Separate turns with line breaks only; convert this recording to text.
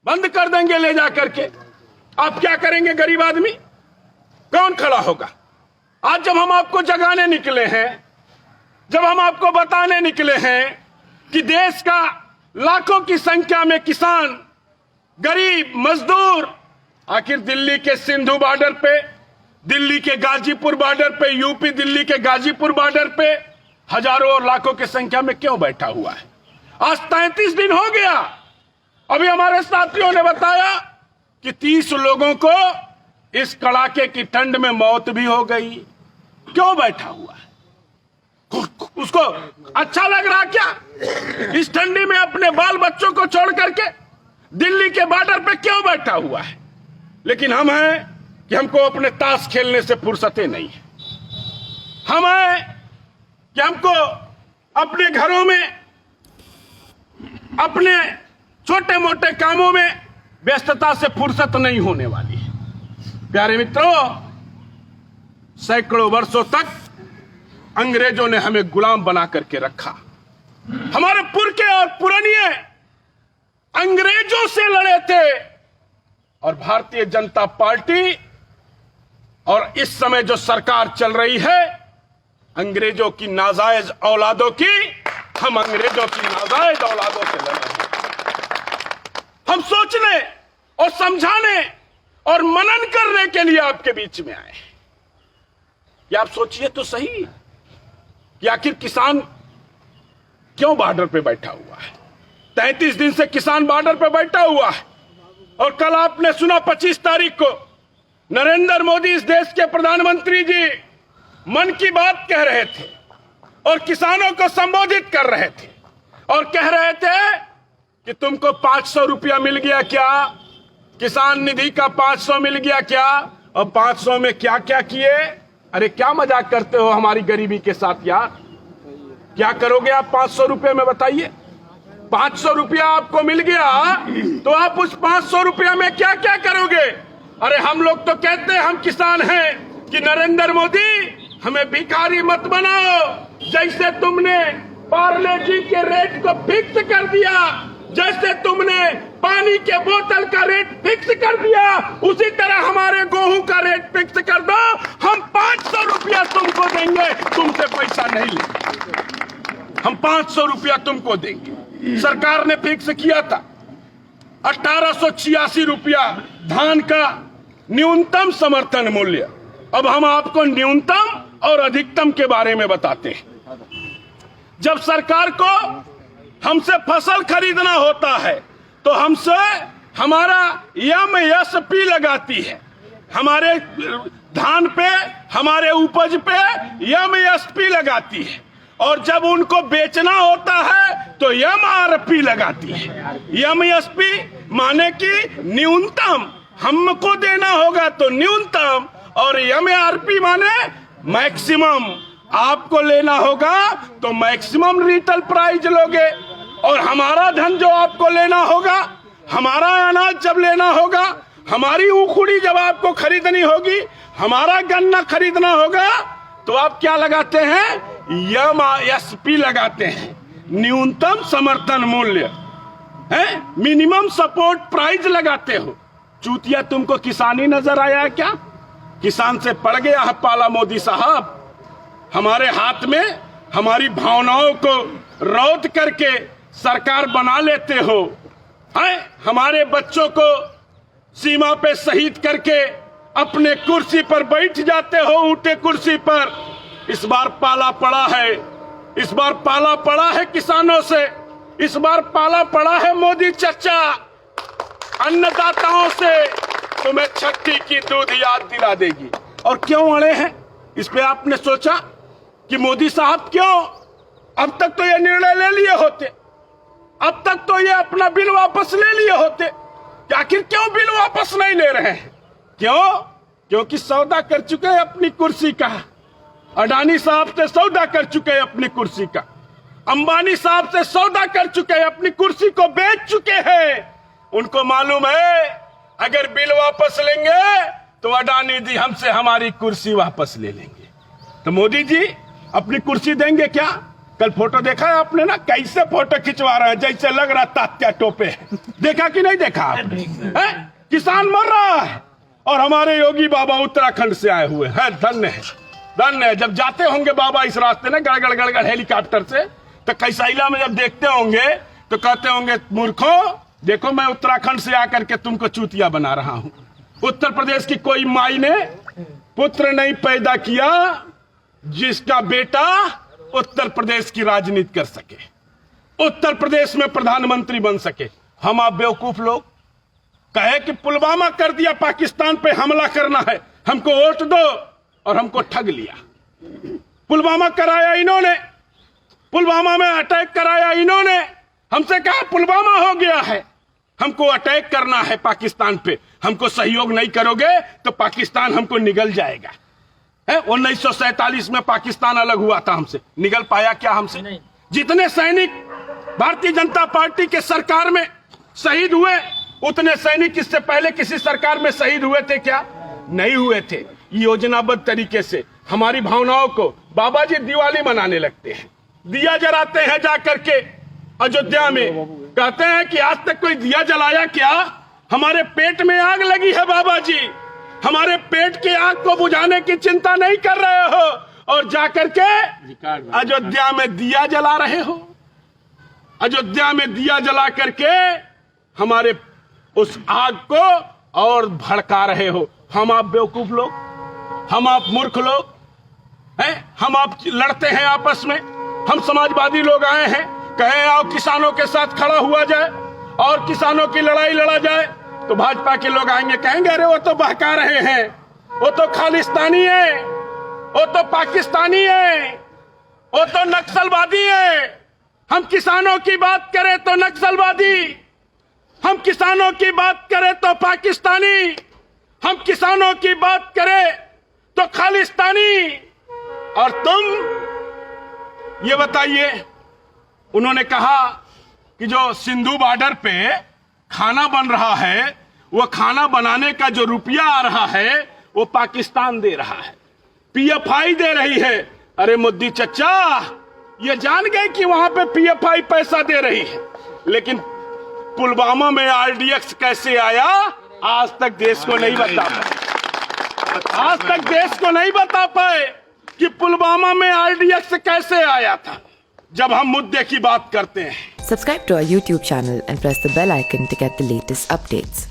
बंद कर देंगे ले जा करके। आप क्या करेंगे गरीब आदमी? कौन खड़ा होगा? आज जब हम आपको जगाने निकले हैं, जब हम आपको बताने निकले हैं कि देश का लाखों की संख्या में किसान, गरीब, मजदूर आखिर दिल्ली के सिंधु बॉर्डर पे, दिल्ली के गाजीपुर बॉर्डर पे, यूपी दिल्ली के गाजीपुर बॉर्डर पे हजारों और लाखों की संख्या में क्यों बैठा हुआ है? आज 33 दिन हो गया। अभी हमारे साथियों ने बताया कि 30 लोगों को इस कड़ाके की ठंड में मौत भी हो गई। क्यों बैठा हुआ है? उसको अच्छा लग रहा क्या? इस ठंडी में अपने बाल बच्चों को छोड़ करके दिल्ली के बॉर्डर पे क्यों बैठा हुआ है? लेकिन हम हैं कि हमको अपने ताश खेलने से फुर्सतें नहीं है। हम हैं कि हमको अपने घरों में, अपने छोटे मोटे कामों में व्यस्तता से फुर्सत नहीं होने वाली है। प्यारे मित्रों, सैकड़ों वर्षों तक अंग्रेजों ने हमें गुलाम बना करके रखा। हमारे पुरखे और पुरनिये अंग्रेजों से लड़े थे और भारतीय जनता पार्टी और इस समय जो सरकार चल रही है अंग्रेजों की नाजायज औलादों की, हम अंग्रेजों की नाजायज औलादों से लड़ रहे हैं। हम सोचने और समझाने और मनन करने के लिए आपके बीच में आए। या आप सोचिए तो सही कि आखिर किसान क्यों बॉर्डर पे बैठा हुआ है? 33 दिन से किसान बॉर्डर पे बैठा हुआ है। और कल आपने सुना 25 तारीख को नरेंद्र मोदी, इस देश के प्रधानमंत्री जी, मन की बात कह रहे थे और किसानों को संबोधित कर रहे थे और कह रहे थे कि तुमको 500 रुपया मिल गया क्या? किसान निधि का 500 मिल गया क्या? और 500 में क्या क्या किए? अरे क्या मजाक करते हो हमारी गरीबी के साथ यार? क्या करोगे आप 500 रुपये में बताइए? 500 रुपया आपको मिल गया तो आप उस 500 रुपया में क्या क्या करोगे? अरे हम लोग तो कहते हैं हम किसान हैं कि नरेंद्र मोदी हमें भिखारी मत बनाओ। जैसे तुमने पार्ले जी के रेट को फिक्स कर दिया, जैसे तुमने पानी के बोतल का रेट फिक्स कर दिया, उसी तरह हमारे गेहूं का रेट फिक्स कर दो। हम 500 रुपया तुमको देंगे, तुमसे पैसा नहीं लेंगे। हम 500 रुपया तुमको देंगे। सरकार ने फिक्स किया था 1886 रुपया धान का न्यूनतम समर्थन मूल्य। अब हम आपको न्यूनतम और अधिकतम के बारे में बताते हैं। जब सरकार को हमसे फसल खरीदना होता है तो हमसे हमारा एमएसपी लगाती है। हमारे धान पे, हमारे उपज पे एमएसपी लगाती है। और जब उनको बेचना होता है तो एमआरपी लगाती है। एमएसपी माने कि न्यूनतम हमको देना होगा तो न्यूनतम, और एमआरपी माने मैक्सिमम आपको लेना होगा तो मैक्सिमम रिटेल प्राइस लोगे। और हमारा धन जो आपको लेना होगा, हमारा अनाज जब लेना होगा, हमारी उखुड़ी जब आपको खरीदनी होगी, हमारा गन्ना खरीदना होगा, तो आप क्या लगाते हैं? एमएसपी लगाते हैं, न्यूनतम समर्थन मूल्य है, मिनिमम सपोर्ट प्राइस लगाते हो। चूतिया तुमको किसानी नजर आया है क्या? किसान से पड़ गया है पाला मोदी साहब। हमारे हाथ में हमारी भावनाओं को रौद करके सरकार बना लेते हो। हमारे बच्चों को सीमा पे शहीद करके अपने कुर्सी पर बैठ जाते हो, ऊंटे कुर्सी पर। इस बार पाला पड़ा है, इस बार पाला पड़ा है किसानों से, इस बार पाला पड़ा है मोदी चचा अन्नदाताओं से। तुम्हें छठी की दूध याद दिला देगी। और क्यों अड़े हैं इस पे? आपने सोचा कि मोदी साहब क्यों? अब तक तो ये निर्णय ले लिए होते, अब तक तो ये अपना बिल वापस ले लिए होते। आखिर क्यों बिल वापस नहीं ले रहे हैं? क्यों? क्योंकि सौदा कर चुके हैं अपनी कुर्सी का। अडानी साहब से सौदा कर चुके हैं अपनी कुर्सी का, अंबानी साहब से सौदा कर चुके हैं, अपनी कुर्सी को बेच चुके हैं। उनको मालूम है अगर बिल वापस लेंगे तो अडानी जी हमसे हमारी कुर्सी वापस ले लेंगे। तो मोदी जी अपनी कुर्सी देंगे क्या? कल फोटो देखा है आपने ना, कैसे फोटो खिंचवा रहे हैं, जैसे लग रहा तात्या टोपे है। देखा कि नहीं देखा आपने? किसान मर रहा है और हमारे योगी बाबा उत्तराखंड से आए हुए हैं। धन्य है, धन्य है। जब जाते होंगे बाबा इस रास्ते में गड़गड़ गड़गड़ हेलीकॉप्टर से, तो कैसाइला में जब देखते होंगे तो कहते होंगे, मूर्खों देखो मैं उत्तराखंड से आकर के तुमको चूतिया बना रहा हूं। उत्तर प्रदेश की कोई माई ने पुत्र नहीं पैदा किया जिसका बेटा उत्तर प्रदेश की राजनीति कर सके, उत्तर प्रदेश में प्रधानमंत्री बन सके। हम आप बेवकूफ लोग कहे कि पुलवामा कर दिया, पाकिस्तान पे हमला करना है, हमको वोट दो, और हमको ठग लिया। पुलवामा कराया इन्होंने, पुलवामा में अटैक कराया इन्होंने। हमसे कहा पुलवामा हो गया है, हमको अटैक करना है पाकिस्तान पे, हमको सहयोग नहीं करोगे तो पाकिस्तान हमको निगल जाएगा। 1947 में पाकिस्तान अलग हुआ था हमसे, निगल पाया क्या हमसे? नहीं। जितने सैनिक भारतीय जनता पार्टी के सरकार में शहीद हुए, उतने सैनिक इससे पहले किसी सरकार में शहीद हुए थे क्या? नहीं हुए थे। योजनाबद्ध तरीके से हमारी भावनाओं को बाबा जी दिवाली मनाने लगते हैं, दिया जलाते हैं जाकर के अयोध्या में, कहते हैं कि आज तक कोई दिया जलाया क्या? हमारे पेट में आग लगी है बाबा जी, हमारे पेट की आग को बुझाने की चिंता नहीं कर रहे हो और जाकर के अयोध्या में दिया जला रहे हो। अयोध्या में दिया जला करके हमारे उस आग को और भड़का रहे हो। हम आप बेवकूफ लोग, हम आप मूर्ख लोग हैं, हम आप लड़ते हैं आपस में। हम समाजवादी लोग आए हैं, कहे आओ किसानों के साथ खड़ा हुआ जाए और किसानों की लड़ाई लड़ा जाए, तो भाजपा के लोग आएंगे, कहेंगे अरे वो तो बहका रहे हैं, वो तो खालिस्तानी है, वो तो पाकिस्तानी है, वो तो नक्सलवादी है। हम किसानों की बात करें तो नक्सलवादी, हम किसानों की बात करें तो पाकिस्तानी, हम किसानों की बात करें तो खालिस्तानी। और तुम ये बताइए, उन्होंने कहा कि जो सिंधु बॉर्डर पे खाना बन रहा है, वो खाना बनाने का जो रुपया आ रहा है वो पाकिस्तान दे रहा है, पीएफआई दे रही है। अरे मोदी चचा ये जान गए कि वहां पे पीएफआई पैसा दे रही है, लेकिन पुलवामा में आरडीएक्स कैसे आया आज तक देश को नहीं बता पाए, आज तक देश को नहीं बता पाए कि पुलवामा में आरडीएक्स कैसे आया था। जब हम मुद्दे की बात करते हैं।
Subscribe to our YouTube channel and press the bell icon to get the latest updates.